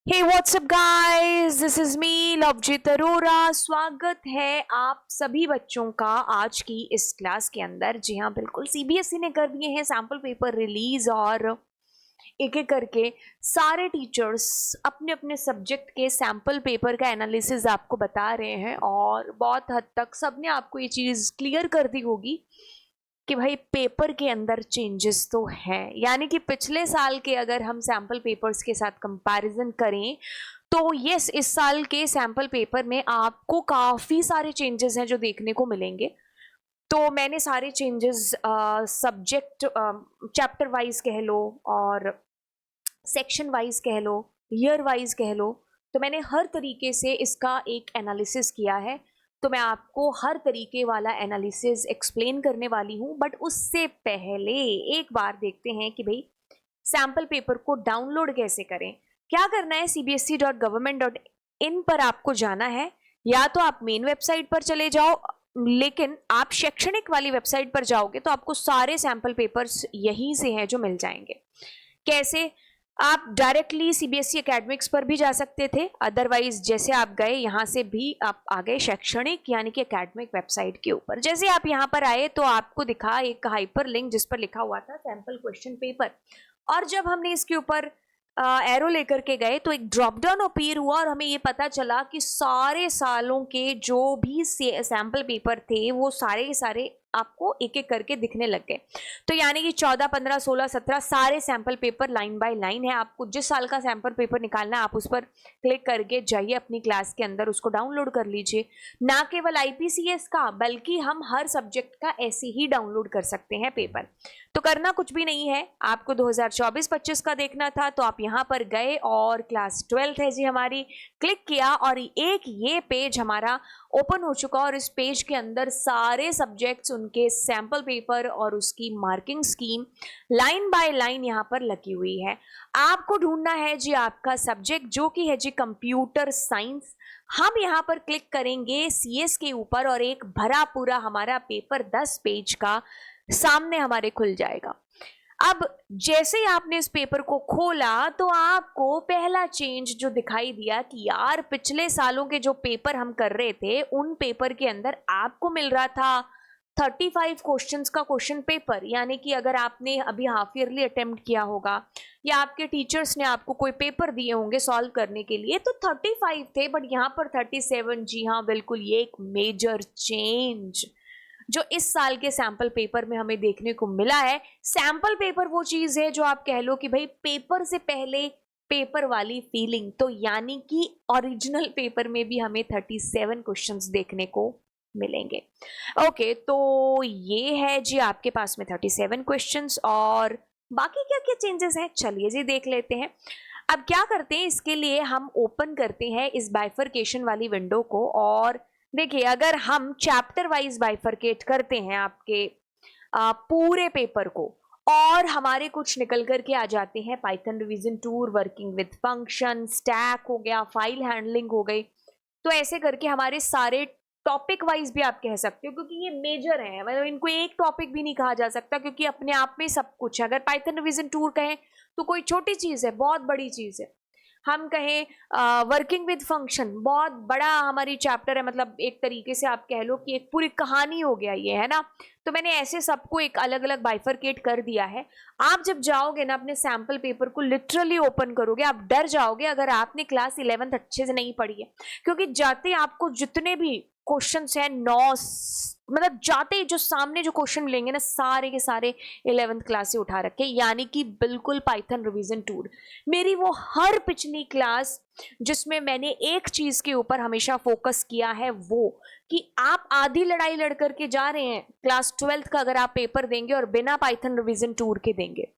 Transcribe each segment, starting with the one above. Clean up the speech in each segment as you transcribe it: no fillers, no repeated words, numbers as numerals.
Hey WhatsApp guys, this is me Lovjeet Arora. स्वागत है आप सभी बच्चों का आज की इस क्लास के अंदर। जी हाँ, बिल्कुल सीबीएसई ने कर दिए हैं सैम्पल पेपर रिलीज और एक एक करके सारे टीचर्स अपने अपने सब्जेक्ट के सैम्पल पेपर का एनालिसिस आपको बता रहे हैं और बहुत हद तक सबने आपको ये चीज़ क्लियर कर दी होगी कि भाई पेपर के अंदर चेंजेस तो हैं। यानी कि पिछले साल के अगर हम सैम्पल पेपर्स के साथ कंपैरिजन करें तो यस, इस साल के सैम्पल पेपर में आपको काफ़ी सारे चेंजेस हैं जो देखने को मिलेंगे। तो मैंने सारे चेंजेस सब्जेक्ट चैप्टर वाइज कह लो और सेक्शन वाइज कह लो, ईयर वाइज कह लो, तो मैंने हर तरीके से इसका एक एनालिसिस किया है। तो मैं आपको हर तरीके वाला एनालिसिस एक्सप्लेन करने वाली हूँ, बट उससे पहले एक बार देखते हैं कि भाई सैम्पल पेपर को डाउनलोड कैसे करें। क्या करना है, cbsc.government.in पर आपको जाना है, या तो आप मेन वेबसाइट पर चले जाओ, लेकिन आप शैक्षणिक वाली वेबसाइट पर जाओगे तो आपको सारे सैम्पल पेपर्स यहीं से हैं जो मिल जाएंगे। कैसे? आप डायरेक्टली सीबीएसई एकेडमिक्स पर भी जा सकते थे, अदरवाइज जैसे आप गए यहाँ से भी आप आ गए शैक्षणिक यानी कि एकेडमिक वेबसाइट के ऊपर। जैसे आप यहाँ पर आए तो आपको दिखा एक हाइपर लिंक जिस पर लिखा हुआ था सैम्पल क्वेश्चन पेपर, और जब हमने इसके ऊपर एरो लेकर के गए तो एक ड्रॉप डाउन अपीयर हुआ और हमें ये पता चला कि सारे सालों के जो भी सैम्पल पेपर थे वो सारे के सारे आपको एक एक करके दिखने लग गए। तो यानी कि 14, 15, 16, 17 सारे sample paper line by line है। आपको जिस साल का सैम्पल पेपर निकालना है आप उस पर क्लिक करके जाइए अपनी क्लास के अंदर, उसको डाउनलोड कर लीजिए। ना केवल आईपीसीएस का बल्कि हम हर सब्जेक्ट का ऐसे ही डाउनलोड कर सकते हैं पेपर। तो करना कुछ भी नहीं है, आपको 2024-25 का देखना था तो आप यहाँ पर गए और क्लास 12th है जी हमारी, क्लिक किया और एक ये पेज हमारा ओपन हो चुका और इस पेज के अंदर सारे सब्जेक्ट्स, उनके सैम्पल पेपर और उसकी marking scheme line by line यहाँ पर लगी हुई है। आपको ढूंढना है जी आपका सब्जेक्ट जो कि है जी कंप्यूटर साइंस। हम यहाँ पर क्लिक करेंगे सीएस के ऊपर और एक भरा पूरा हमारा पेपर 10 पेज का सामने हमारे खुल जाएगा। अब जैसे ही आपने इस पेपर को खोला तो आपको पहला चेंज जो दिखाई दिया कि यार पिछले सालों के जो पेपर हम कर रहे थे उन पेपर के अंदर आपको मिल रहा था 35 क्वेश्चंस का क्वेश्चन पेपर। यानी कि अगर आपने अभी हाफ ईयरली अटेम्प्ट किया होगा या आपके टीचर्स ने आपको कोई पेपर दिए होंगे सॉल्व करने के लिए तो 35 थे, बट यहाँ पर 37। जी हाँ, बिल्कुल, ये एक मेजर चेंज जो इस साल के सैम्पल पेपर में हमें देखने को मिला है। सैम्पल पेपर वो चीज है जो आप कह लो कि भाई पेपर से पहले पेपर वाली फीलिंग, तो यानी कि ओरिजिनल पेपर में भी हमें 37 क्वेश्चंस देखने को मिलेंगे। ओके, तो ये है जी आपके पास में 37 क्वेश्चंस, और बाकी क्या क्या चेंजेस हैं चलिए जी देख लेते हैं। अब क्या करते हैं, इसके लिए हम ओपन करते हैं इस बाइफरकेशन वाली विंडो को, और देखिए अगर हम चैप्टर वाइज बाइफरकेट करते हैं आपके पूरे पेपर को, और हमारे कुछ निकल करके आ जाते हैं Python revision tour, working with function, stack हो गया, फाइल हैंडलिंग हो गई। तो ऐसे करके हमारे सारे टॉपिक वाइज भी आप कह सकते हो, क्योंकि ये मेजर है, मतलब इनको एक टॉपिक भी नहीं कहा जा सकता क्योंकि अपने आप में सब कुछ है। अगर पाइथन रिवीजन टूर कहें तो कोई छोटी चीज़ है, बहुत बड़ी चीज़ है। हम कहें वर्किंग विद फंक्शन, बहुत बड़ा हमारी चैप्टर है, मतलब एक तरीके से आप कह लो कि एक पूरी कहानी हो गया ये, है ना। तो मैंने ऐसे सबको एक अलग अलग बाइफरकेट कर दिया है। आप जब जाओगे ना अपने सैम्पल पेपर को लिटरली ओपन करोगे, आप डर जाओगे अगर आपने क्लास 11th अच्छे से नहीं पढ़ी है, क्योंकि जाते आपको जितने भी क्वेश्चन है 9, मतलब जाते जो सामने जो क्वेश्चन मिलेंगे ना सारे के सारे 11th क्लास से उठा रखे, यानी कि बिल्कुल पाइथन रिवीजन टूर। मेरी वो हर पिछली क्लास जिसमें मैंने एक चीज के ऊपर हमेशा फोकस किया है वो कि आप आधी लड़ाई लड़ करके जा रहे हैं क्लास 12th का अगर आप पेपर देंगे और बिना पाइथन रिवीजन टूर के देंगे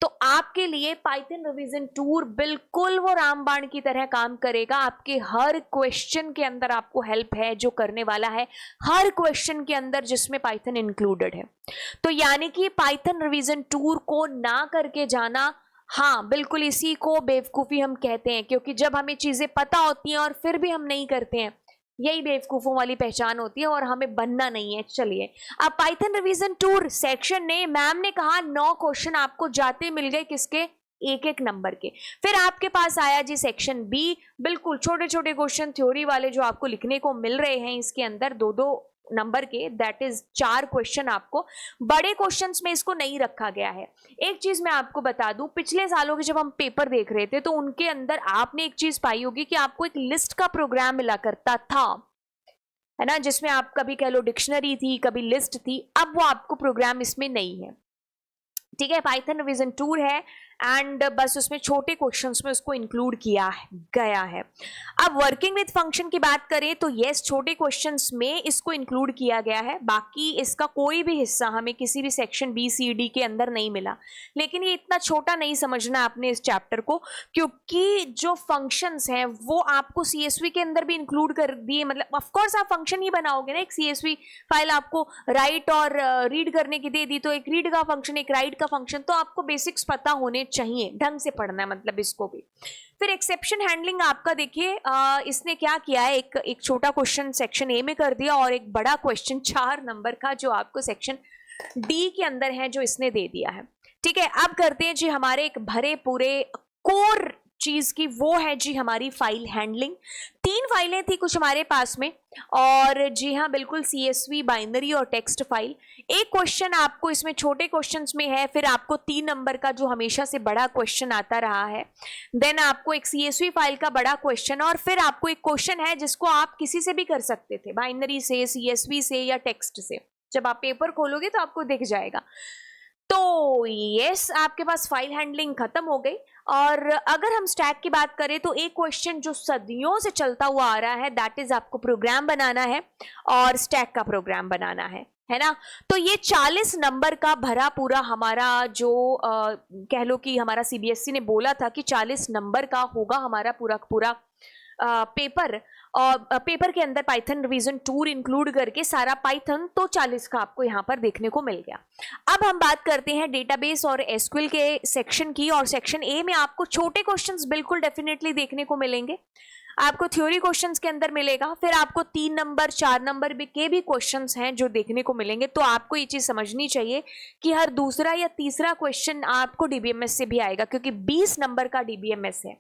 तो आपके लिए पाइथन रिवीजन टूर बिल्कुल वो रामबाण की तरह काम करेगा। आपके हर क्वेश्चन के अंदर आपको हेल्प है जो करने वाला है, हर क्वेश्चन के अंदर जिसमें पाइथन इंक्लूडेड है। तो यानी कि पाइथन रिवीजन टूर को ना करके जाना, हाँ बिल्कुल इसी को बेवकूफ़ी हम कहते हैं, क्योंकि जब हमें चीज़ें पता होती हैं और फिर भी हम नहीं करते हैं, यही बेवकूफ़ों वाली पहचान होती है और हमें बनना नहीं है। चलिए, अब पाइथन रिवीजन टूर सेक्शन ने, मैम ने कहा 9 क्वेश्चन आपको जाते मिल गए, किसके? एक एक नंबर के। फिर आपके पास आया जी सेक्शन बी, बिल्कुल छोटे छोटे क्वेश्चन थ्योरी वाले जो आपको लिखने को मिल रहे हैं इसके अंदर, दो दो नंबर के, दैट इज 4 क्वेश्चन। आपको बड़े क्वेश्चंस में इसको नहीं रखा गया है। एक चीज मैं आपको बता दूं, पिछले सालों के जब हम पेपर देख रहे थे तो उनके अंदर आपने एक चीज पाई होगी कि आपको एक लिस्ट का प्रोग्राम मिला करता था, है ना, जिसमें आप कभी कह लो डिक्शनरी थी, कभी लिस्ट थी। अब वो आपको प्रोग्राम इसमें नहीं है, ठीक है। पाइथन रिवीजन टूर है एंड बस उसमें छोटे क्वेश्चंस में उसको इंक्लूड किया गया है। अब वर्किंग विद फंक्शन की बात करें तो यस, छोटे क्वेश्चंस में इसको इंक्लूड किया गया है। बाकी इसका कोई भी हिस्सा हमें किसी भी सेक्शन बी सी डी के अंदर नहीं मिला। लेकिन ये इतना छोटा नहीं समझना आपने इस चैप्टर को, क्योंकि जो फंक्शंस हैं वो आपको सीएसवी के अंदर भी इंक्लूड कर दिए। मतलब ऑफकोर्स आप फंक्शन ही बनाओगे ना, एक सीएसवी फाइल आपको राइट और रीड करने की दे दी, तो एक रीड का फंक्शन, एक राइट का फंक्शन, तो आपको बेसिक्स पता होने चाहिए, ढंग से पढ़ना है मतलब इसको भी। फिर एक्सेप्शन हैंडलिंग आपका देखिए, इसने क्या किया है, एक छोटा क्वेश्चन सेक्शन ए में कर दिया और एक बड़ा क्वेश्चन 4 नंबर का जो आपको सेक्शन डी के अंदर है जो इसने दे दिया है, ठीक है। अब करते हैं जी हमारे एक भरे पूरे कोर चीज की, वो है जी हमारी फाइल हैंडलिंग। 3 फाइलें थी कुछ हमारे पास में, और जी हाँ बिल्कुल सीएसवी, बाइनरी और टेक्स्ट फाइल। एक क्वेश्चन आपको इसमें छोटे क्वेश्चंस में है, फिर आपको 3 नंबर का जो हमेशा से बड़ा क्वेश्चन आता रहा है, देन आपको एक सीएसवी फाइल का बड़ा क्वेश्चन, और फिर आपको एक क्वेश्चन है जिसको आप किसी से भी कर सकते थे, बाइनरी से, सीएसवी से या टेक्स्ट से। जब आप पेपर खोलोगे तो आपको दिख जाएगा। तो यस, आपके पास फाइल हैंडलिंग खत्म हो गई। और अगर हम स्टैक की बात करें तो एक क्वेश्चन जो सदियों से चलता हुआ आ रहा है, दैट इज आपको प्रोग्राम बनाना है और स्टैक का प्रोग्राम बनाना है ना। तो ये 40 नंबर का भरा पूरा हमारा जो कह लो कि हमारा सीबीएसई ने बोला था कि 40 नंबर का होगा हमारा पूरा पूरा पेपर, और पेपर के अंदर पाइथन रिवीजन टूर इंक्लूड करके सारा पाइथन, तो 40 का आपको यहाँ पर देखने को मिल गया। अब हम बात करते हैं डेटाबेस और एसक्यूएल के सेक्शन की, और सेक्शन ए में आपको छोटे क्वेश्चंस बिल्कुल डेफिनेटली देखने को मिलेंगे। आपको थ्योरी क्वेश्चंस के अंदर मिलेगा, फिर आपको 3 नंबर 4 नंबर के भी क्वेश्चंस हैं जो देखने को मिलेंगे। तो आपको ये चीज समझनी चाहिए कि हर दूसरा या तीसरा क्वेश्चन आपको डीबीएमएस से भी आएगा, क्योंकि 20 नंबर का डीबीएमएस है।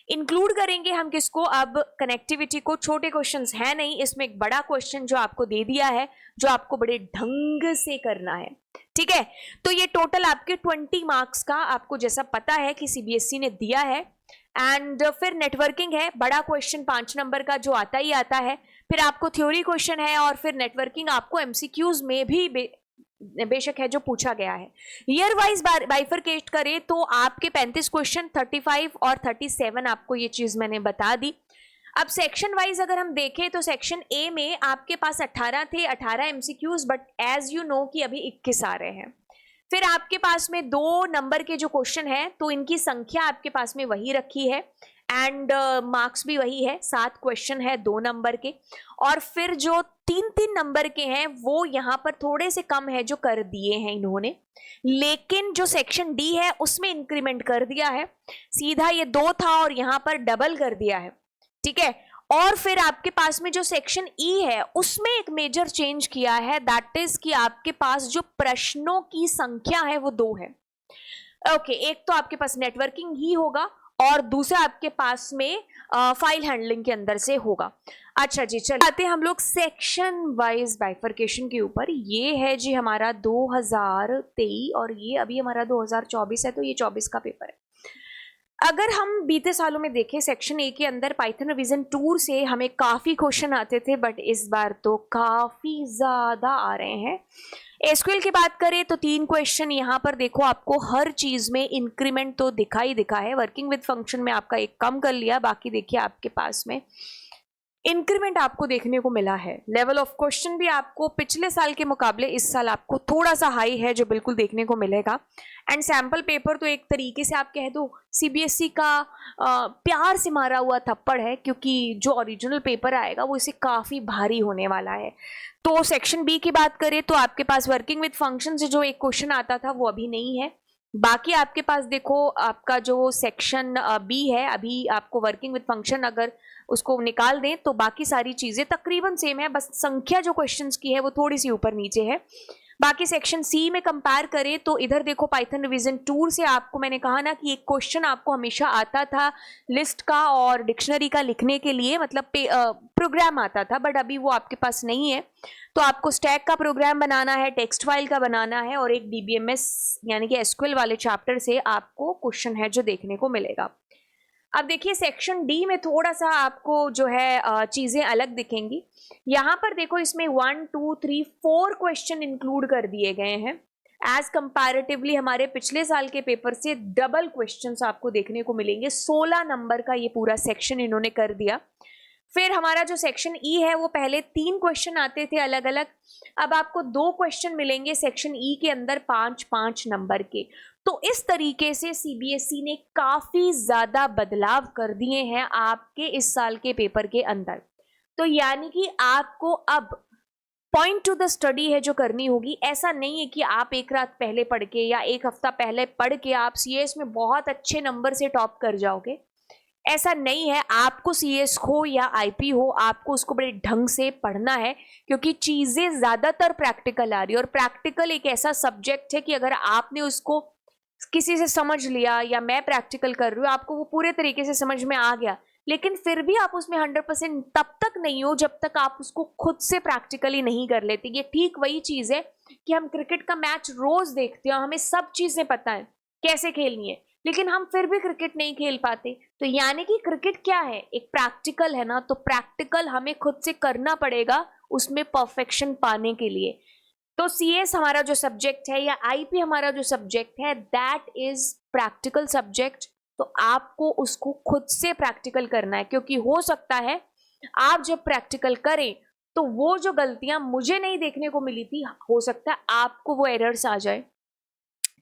इंक्लूड करेंगे हम किसको, अब कनेक्टिविटी को। छोटे क्वेश्चंस है नहीं इसमें, एक बड़ा क्वेश्चन जो आपको दे दिया है, जो आपको बड़े ढंग से करना है, ठीक है। तो ये टोटल आपके 20 मार्क्स का आपको जैसा पता है कि सीबीएसई ने दिया है। एंड फिर नेटवर्किंग है, बड़ा क्वेश्चन 5 नंबर का जो आता ही आता है। फिर आपको थ्योरी क्वेश्चन है, और फिर नेटवर्किंग आपको एमसीक्यूज में भी बेशक है जो पूछा गया है। ईयर वाइज बाइफरकेट करें तो आपके 35 क्वेश्चन, 35 और 37 आपको ये चीज मैंने बता दी। अब सेक्शन वाइज अगर हम देखें तो सेक्शन ए में आपके पास 18 थे, 18 MCQs, but as you know कि अभी 21 आ रहे हैं। फिर आपके पास में 2 नंबर के जो क्वेश्चन है, तो इनकी संख्या आपके पास में वही रखी है, एंड मार्क्स भी वही है, 7 क्वेश्चन है 2 नंबर के। और फिर जो 3-3 नंबर के हैं वो यहाँ पर थोड़े से कम है जो कर दिए हैं इन्होंने, लेकिन जो सेक्शन डी है उसमें इंक्रीमेंट कर दिया है। सीधा ये 2 था और यहाँ पर डबल कर दिया है, ठीक है। और फिर आपके पास में जो सेक्शन ई है उसमें एक मेजर चेंज किया है, दैट इज कि आपके पास जो प्रश्नों की संख्या है वो 2 है। ओके, एक तो आपके पास नेटवर्किंग ही होगा और दूसरा आपके पास में फाइल हैंडलिंग के अंदर से होगा। अच्छा जी, चलिए आते हैं हम लोग सेक्शन वाइज बाइफरकेशन के ऊपर। ये है जी हमारा 2023 और ये अभी हमारा 2024 है, तो ये 24 का पेपर है। अगर हम बीते सालों में देखें, सेक्शन ए के अंदर पाइथन रिवीजन टूर से हमें काफ़ी क्वेश्चन आते थे, बट इस बार तो काफ़ी ज़्यादा आ रहे हैं। एसक्यूएल की बात करें तो 3 क्वेश्चन यहाँ पर देखो, आपको हर चीज़ में इंक्रीमेंट तो दिखा है। वर्किंग विद फंक्शन में आपका एक कम कर लिया, बाकी देखिए आपके पास में इंक्रीमेंट आपको देखने को मिला है। लेवल ऑफ क्वेश्चन भी आपको पिछले साल के मुकाबले इस साल आपको थोड़ा सा हाई है, जो बिल्कुल देखने को मिलेगा। एंड सैम्पल पेपर तो एक तरीके से आप कह दो सीबीएसई का प्यार से मारा हुआ थप्पड़ है, क्योंकि जो ओरिजिनल पेपर आएगा वो इसे काफ़ी भारी होने वाला है। तो सेक्शन बी की बात करें तो आपके पास वर्किंग विद फंक्शन से जो एक क्वेश्चन आता था वो अभी नहीं है। बाकी आपके पास देखो, आपका जो सेक्शन बी है, अभी आपको वर्किंग विद फंक्शन अगर उसको निकाल दें तो बाकी सारी चीज़ें तकरीबन सेम है, बस संख्या जो क्वेश्चंस की है वो थोड़ी सी ऊपर नीचे है। बाकी सेक्शन सी में कंपेयर करें तो इधर देखो पाइथन रिवीजन टूर से आपको मैंने कहा ना कि एक क्वेश्चन आपको हमेशा आता था लिस्ट का और डिक्शनरी का लिखने के लिए, मतलब प्रोग्राम आता था, बट अभी वो आपके पास नहीं है। तो आपको स्टैक का प्रोग्राम बनाना है, टेक्स्ट फाइल का बनाना है, और एक DBMS यानी कि SQL वाले चैप्टर से आपको क्वेश्चन है जो देखने को मिलेगा। अब देखिए सेक्शन डी में थोड़ा सा आपको जो है चीज़ें अलग दिखेंगी। यहाँ पर देखो इसमें 1 2 3 4 क्वेश्चन इंक्लूड कर दिए गए हैं। एज कंपैरेटिवली हमारे पिछले साल के पेपर से डबल क्वेश्चंस आपको देखने को मिलेंगे। 16 नंबर का ये पूरा सेक्शन इन्होंने कर दिया। फिर हमारा जो सेक्शन ई है वो पहले 3 क्वेश्चन आते थे अलग अलग, अब आपको 2 क्वेश्चन मिलेंगे सेक्शन ई के अंदर 5-5 नंबर के। तो इस तरीके से CBSE ने काफ़ी ज़्यादा बदलाव कर दिए हैं आपके इस साल के पेपर के अंदर। तो यानी कि आपको अब पॉइंट टू द स्टडी है जो करनी होगी। ऐसा नहीं है कि आप एक रात पहले पढ़ के या एक हफ्ता पहले पढ़ के आप CS में बहुत अच्छे नंबर से टॉप कर जाओगे, ऐसा नहीं है। आपको CS हो या IP हो, आपको उसको बड़े ढंग से पढ़ना है, क्योंकि चीज़ें ज़्यादातर प्रैक्टिकल आ रही है। और प्रैक्टिकल एक ऐसा सब्जेक्ट है कि अगर आपने उसको किसी से समझ लिया या मैं प्रैक्टिकल कर रही हूँ, आपको वो पूरे तरीके से समझ में आ गया, लेकिन फिर भी आप उसमें 100% तब तक नहीं हो जब तक आप उसको खुद से प्रैक्टिकली नहीं कर लेते। ये ठीक वही चीज़ है कि हम क्रिकेट का मैच रोज़ देखते हैं, हमें सब चीज़ें पता है कैसे खेलनी है, लेकिन हम फिर भी क्रिकेट नहीं खेल पाते। तो यानी कि क्रिकेट क्या है, एक प्रैक्टिकल है ना, तो प्रैक्टिकल हमें खुद से करना पड़ेगा उसमें परफेक्शन पाने के लिए। तो CS हमारा जो सब्जेक्ट है या IP हमारा जो सब्जेक्ट है, दैट इज प्रैक्टिकल सब्जेक्ट। तो आपको उसको खुद से प्रैक्टिकल करना है, क्योंकि हो सकता है आप जब प्रैक्टिकल करें तो वो जो गलतियां मुझे नहीं देखने को मिली थी, हो सकता है आपको वो एरर्स आ जाए।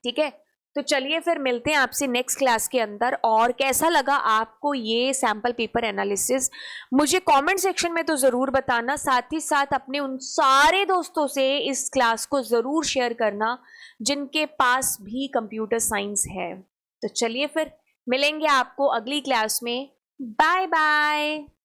ठीक है, तो चलिए फिर मिलते हैं आपसे नेक्स्ट क्लास के अंदर। और कैसा लगा आपको ये सैम्पल पेपर एनालिसिस, मुझे कमेंट सेक्शन में तो ज़रूर बताना। साथ ही साथ अपने उन सारे दोस्तों से इस क्लास को ज़रूर शेयर करना जिनके पास भी कंप्यूटर साइंस है। तो चलिए फिर मिलेंगे आपको अगली क्लास में। Bye bye.